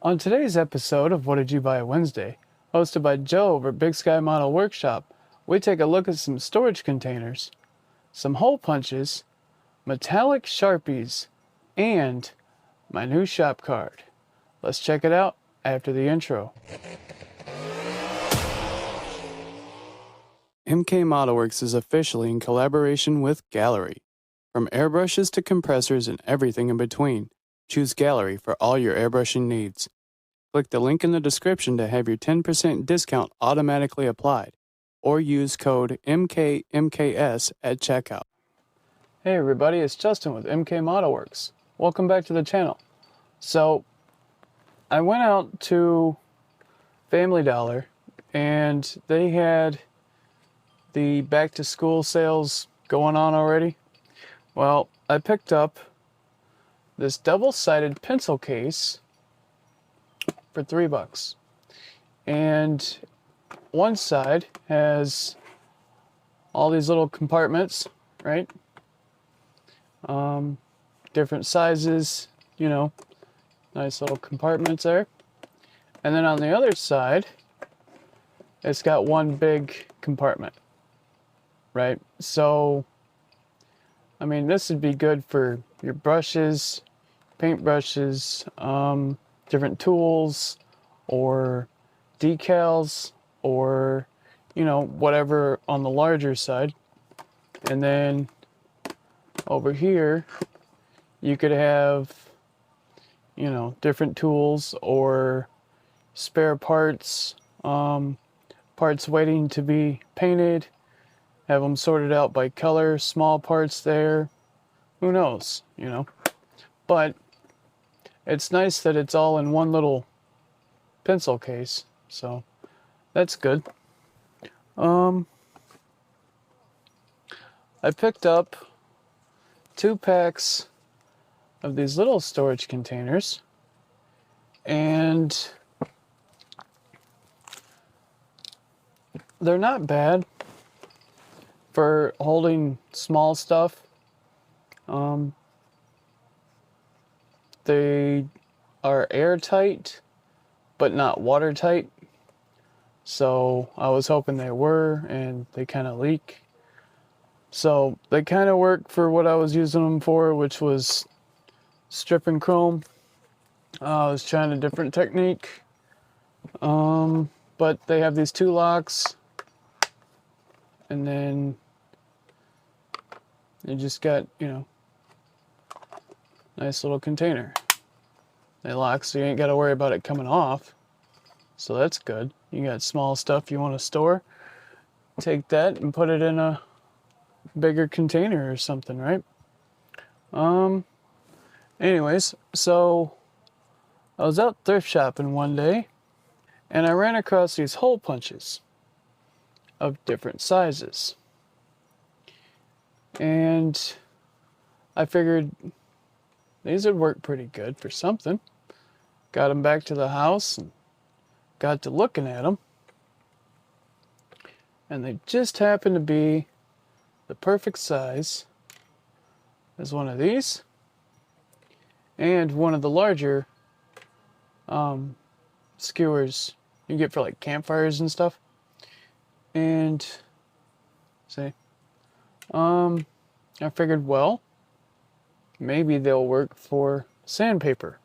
On today's episode of What Did You Buy Wednesday, hosted by Joe over at Big Sky Model Workshop, we take a look at some storage containers, some hole punches, metallic Sharpies, and my new shop card. Let's check it out after the intro. MK Modelworks is officially in collaboration with Gallery. From airbrushes to compressors and everything in between, choose Gallery for all your airbrushing needs. Click the link in the description to have your 10% discount automatically applied, or use code MKMKS at checkout. Hey everybody, it's Justin with MK Modelworks. Welcome back to the channel. So, I went out to Family Dollar and they had the back to school sales going on already. Well, I picked up this double-sided pencil case for $3. And one side has all these little compartments, right? Different sizes, nice little compartments there. And then on the other side, it's got one big compartment, right? So, I mean, this would be good for your brushes, paint brushes, different tools, or decals, or, whatever on the larger side. And then over here, you could have, different tools or spare parts, parts waiting to be painted, have them sorted out by color, small parts there, who knows, But it's nice that it's all in one little pencil case, so that's good. I picked up 2 packs of these little storage containers, and they're not bad for holding small stuff. They are airtight, but not watertight. So I was hoping they were, and they kind of leak. So they kind of work for what I was using them for, which was stripping chrome. I was trying a different technique. But they have these 2 locks, and then you just got, nice little container. They lock so you ain't got to worry about it coming off. So that's good. You got small stuff you want to store. Take that and put it in a bigger container or something, right? Anyways, so I was out thrift shopping one day and I ran across these hole punches of different sizes. And I figured these would work pretty good for something. Got them back to the house and got to looking at them. And they just happened to be the perfect size as one of these and one of the larger skewers you get for like campfires and stuff. And see, I figured, well, maybe they'll work for sandpaper.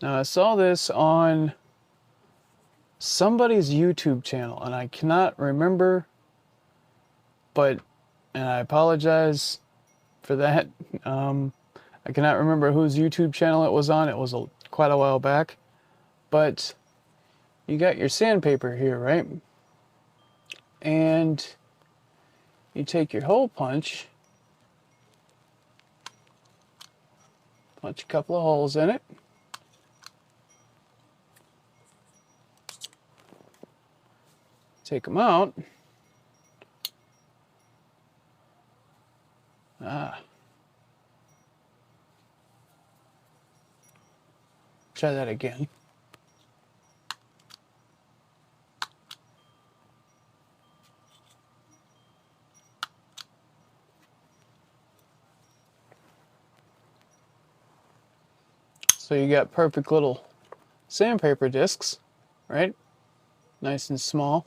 Now I saw this on somebody's YouTube channel and I cannot remember, and I apologize for that. I cannot remember whose YouTube channel it was on. It was quite a while back. But you got your sandpaper here, right? And you take your hole punch, punch a couple of holes in it. Take them out. Try that again. So you got perfect little sandpaper discs, right? Nice and small.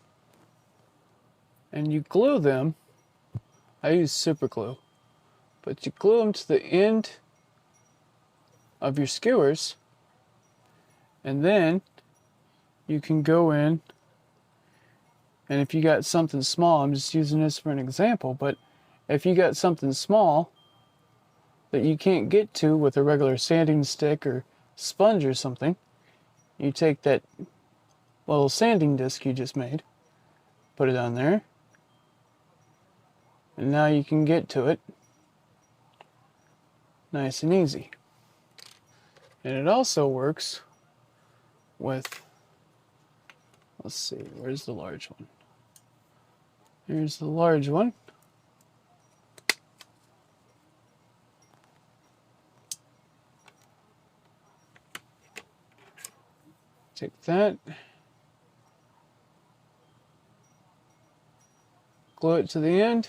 And you glue them. I use super glue, but you glue them to the end of your skewers, and then you can go in, and if you got something small, I'm just using this for an example, but if you got something small that you can't get to with a regular sanding stick or sponge or something, you take that little sanding disc you just made, put it on there, and now you can get to it nice and easy. And it also works with, let's see, where's the large one? Here's the large one. Take that, glue it to the end,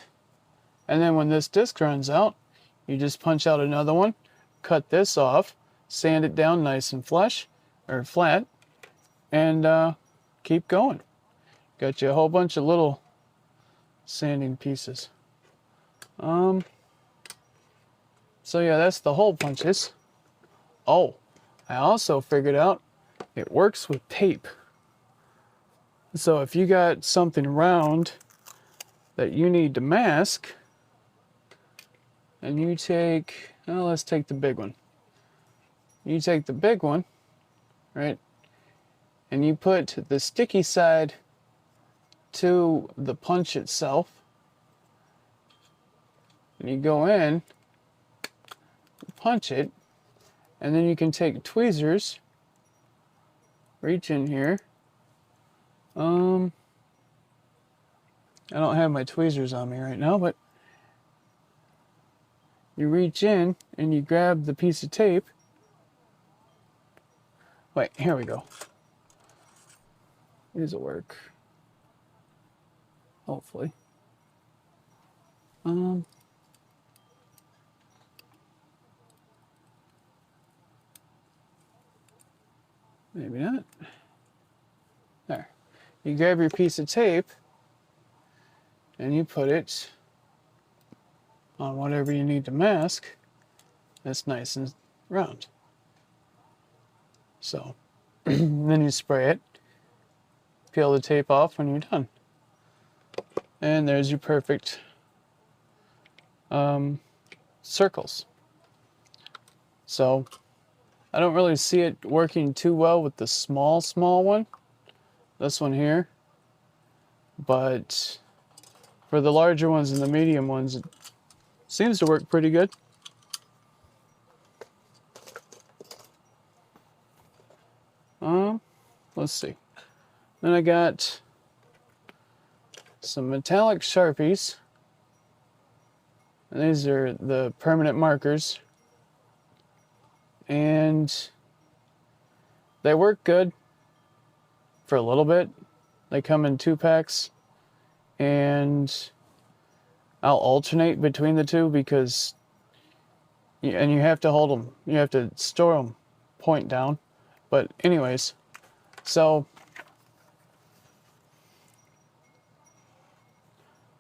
and then when this disc runs out, you just punch out another one, cut this off, sand it down nice and flush, or flat, and keep going. Got you a whole bunch of little sanding pieces. So yeah, that's the hole punches. Oh, I also figured out it works with tape. So if you got something round that you need to mask, and you take, well, let's take the big one. You take the big one, right, and you put the sticky side to the punch itself, and you go in, punch it, and then you can take tweezers, reach in here. I don't have my tweezers on me right now, but you reach in and you grab the piece of tape. Wait, here we go. These will work. Hopefully. Maybe not. There. You grab your piece of tape and you put it on whatever you need to mask. That's nice and round. So, then you spray it, peel the tape off when you're done. And there's your perfect circles. So, I don't really see it working too well with the small one, this one here, but for the larger ones and the medium ones, it seems to work pretty good. Let's see. Then I got some metallic Sharpies, and these are the permanent markers, and they work good for a little bit. They come in 2-packs, and I'll alternate between the two because, and you have to hold them, you have to store them point down. But anyways, so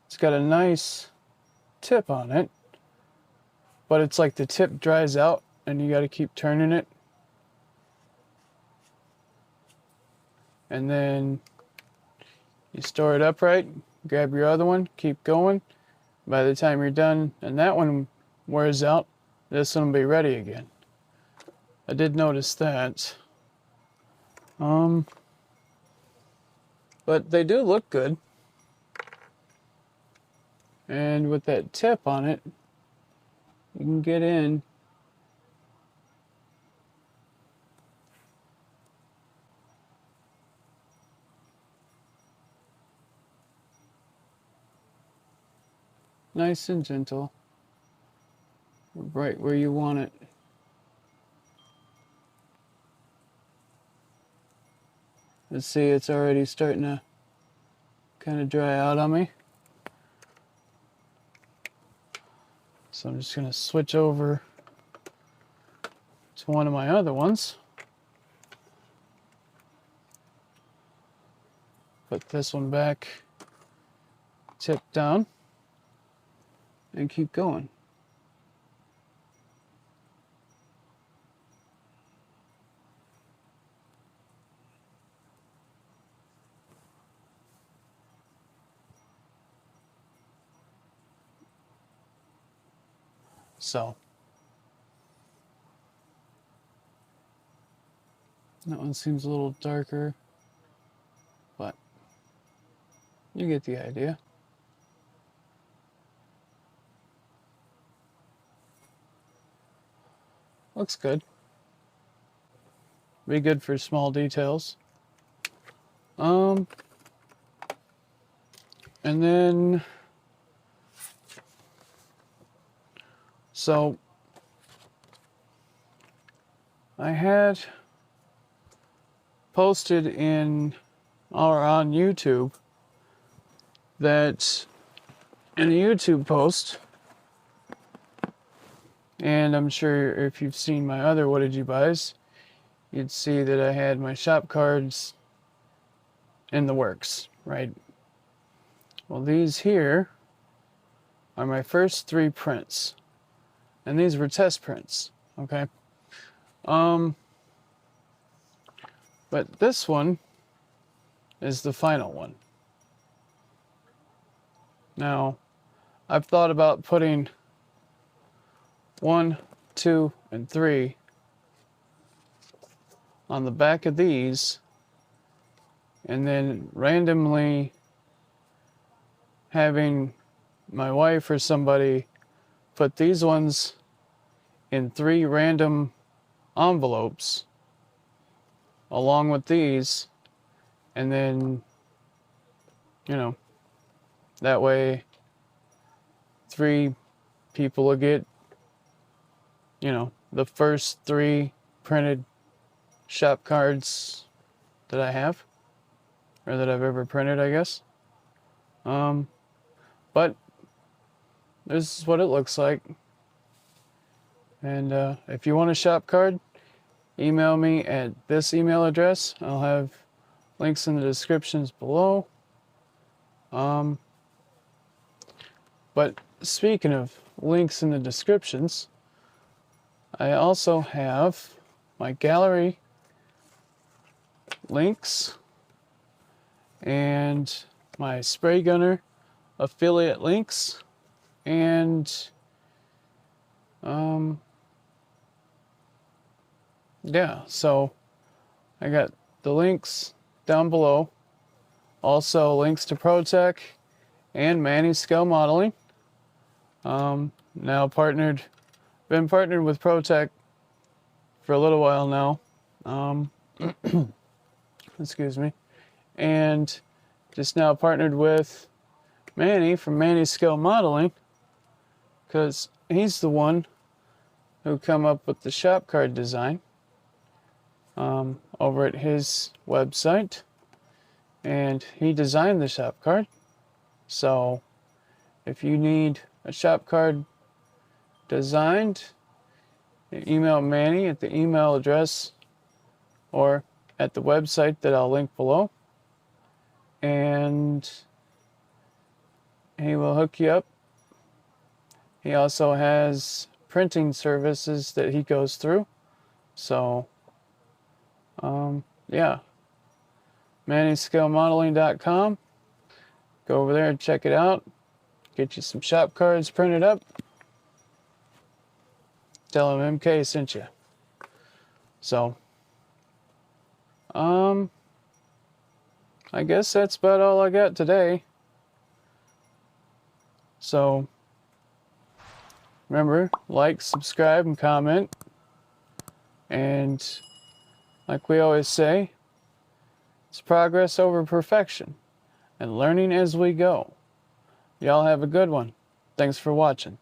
it's got a nice tip on it, but it's like the tip dries out and you got to keep turning it. And then you store it upright, grab your other one, keep going. By the time you're done and that one wears out, this one will be ready again. I did notice that. But they do look good. And with that tip on it, you can get in nice and gentle, right where you want it. Let's see, it's already starting to kind of dry out on me. So I'm just going to switch over to one of my other ones. put this one back, tip down, and keep going. So that one seems a little darker, but you get the idea. Looks good. Be good for small details. And then, so I had posted on YouTube that in a YouTube post, and I'm sure if you've seen my other What Did You Buys, you'd see that I had my shop cards in the works, right? Well, these here are my first 3 prints, and these were test prints, okay? But this one is the final one. Now, I've thought about putting 1, 2, and 3 on the back of these, and then randomly having my wife or somebody put these ones in 3 random envelopes along with these, and then, you know, that way 3 people will get, you know, the first 3 printed shop cards that I have, or that I've ever printed, I guess. But this is what it looks like. And if you want a shop card, email me at this email address. I'll have links in the descriptions below. But speaking of links in the descriptions, I also have my gallery links and my spray gunner affiliate links, and yeah, so I got the links down below. Also links to ProTech and Manny Scale Modeling. Now been partnered with ProTech for a little while now. Excuse me. And just now partnered with Manny from Manny Scale Modeling, because he's the one who come up with the shop card design over at his website, and he designed the shop card. So if you need a shop card designed, email Manny at the email address or at the website that I'll link below, and he will hook you up. He also has printing services that he goes through. So yeah, MannyScaleModeling.com. Go over there and check it out. Get you some shop cards printed up. Tell him MK sent you. So I guess that's about all I got today. So remember, like, subscribe, and comment. And like we always say, it's progress over perfection and learning as we go. Y'all have a good one. Thanks for watching.